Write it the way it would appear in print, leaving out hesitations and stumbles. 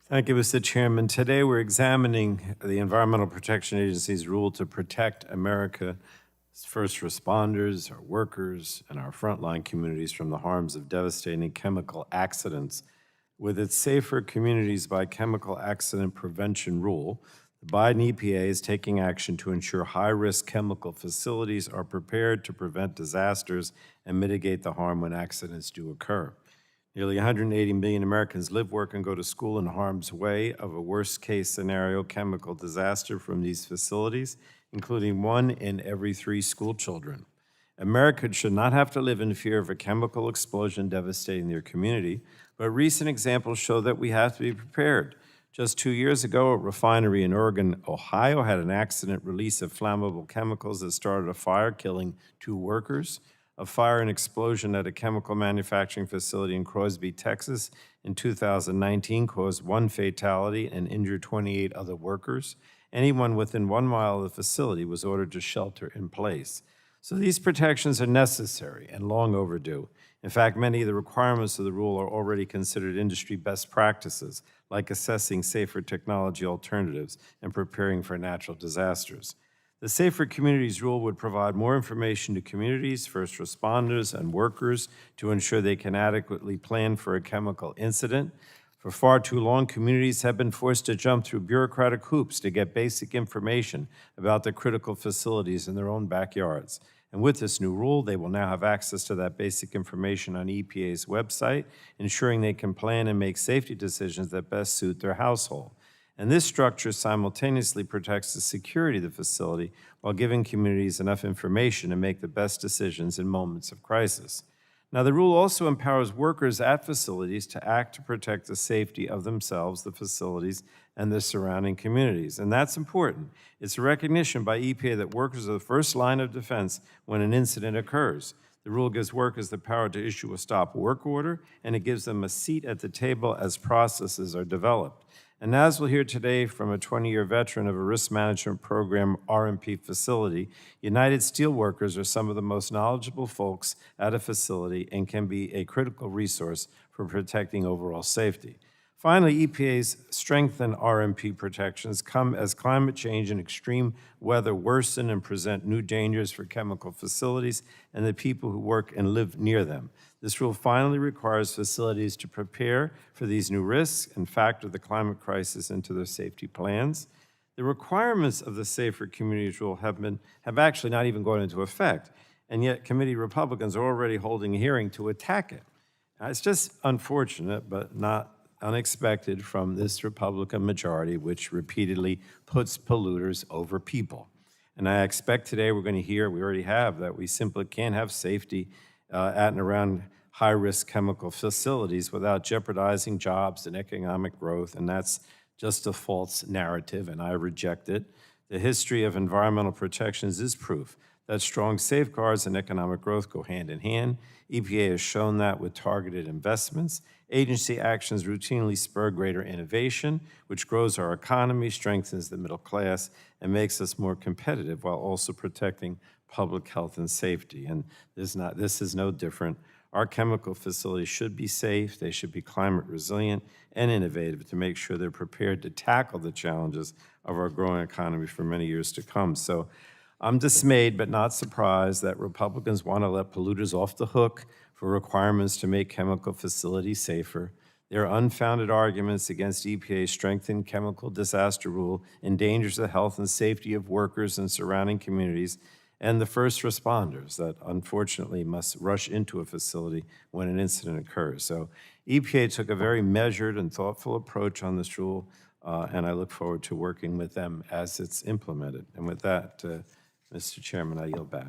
Thank you, Mr. Chairman. Today we're examining the Environmental Protection Agency's rule to protect America's first responders, our workers, and our frontline communities from the harms of devastating chemical accidents. With its Safer Communities by Chemical Accident Prevention rule, the Biden EPA is taking action to ensure high-risk chemical facilities are prepared to prevent disasters and mitigate the harm when accidents do occur. Nearly 180 million Americans live, work, and go to school in harm's way of a worst-case scenario chemical disaster from these facilities, including 1 in every 3 school children. Americans should not have to live in fear of a chemical explosion devastating their community, but recent examples show that we have to be prepared. Just 2 years ago, a refinery in Oregon, Ohio, had an accident release of flammable chemicals that started a fire, killing 2 workers. A fire and explosion at a chemical manufacturing facility in Crosby, Texas in 2019 caused 1 fatality and injured 28 other workers. Anyone within 1 mile of the facility was ordered to shelter in place. So these protections are necessary and long overdue. In fact, many of the requirements of the rule are already considered industry best practices, like assessing safer technology alternatives and preparing for natural disasters. The Safer Communities rule would provide more information to communities, first responders, and workers to ensure they can adequately plan for a chemical incident. For far too long, communities have been forced to jump through bureaucratic hoops to get basic information about the critical facilities in their own backyards. And with this new rule, they will now have access to that basic information on EPA's website, ensuring they can plan and make safety decisions that best suit their household. And this structure simultaneously protects the security of the facility while giving communities enough information to make the best decisions in moments of crisis. Now, the rule also empowers workers at facilities to act to protect the safety of themselves, the facilities, and the surrounding communities. And that's important. It's a recognition by EPA that workers are the first line of defense when an incident occurs. The rule gives workers the power to issue a stop work order, and it gives them a seat at the table as processes are developed. And as we'll hear today from a 20-year veteran of a risk management program RMP facility, United Steelworkers are some of the most knowledgeable folks at a facility and can be a critical resource for protecting overall safety. Finally, EPA's strengthened RMP protections come as climate change and extreme weather worsen and present new dangers for chemical facilities and the people who work and live near them. This rule finally requires facilities to prepare for these new risks and factor the climate crisis into their safety plans. The requirements of the Safer Communities rule have actually not even gone into effect, and yet committee Republicans are already holding a hearing to attack it. Now, it's just unfortunate, but not unexpected from this Republican majority, which repeatedly puts polluters over people. And I expect today we're going to hear, we already have, that we simply can't have safety at and around high-risk chemical facilities without jeopardizing jobs and economic growth, and that's just a false narrative, and I reject it. The history of environmental protections is proof that strong safeguards and economic growth go hand in hand. EPA has shown that with targeted investments. Agency actions routinely spur greater innovation, which grows our economy, strengthens the middle class, and makes us more competitive while also protecting public health and safety. And this is no different. Our chemical facilities should be safe, they should be climate resilient and innovative to make sure they're prepared to tackle the challenges of our growing economy for many years to come. So I'm dismayed but not surprised that Republicans want to let polluters off the hook for requirements to make chemical facilities safer. Their unfounded arguments against EPA's strengthened chemical disaster rule endangers the health and safety of workers and surrounding communities and the first responders that unfortunately must rush into a facility when an incident occurs. So EPA took a very measured and thoughtful approach on this rule, and I look forward to working with them as it's implemented. And with that, Mr. Chairman, I yield back.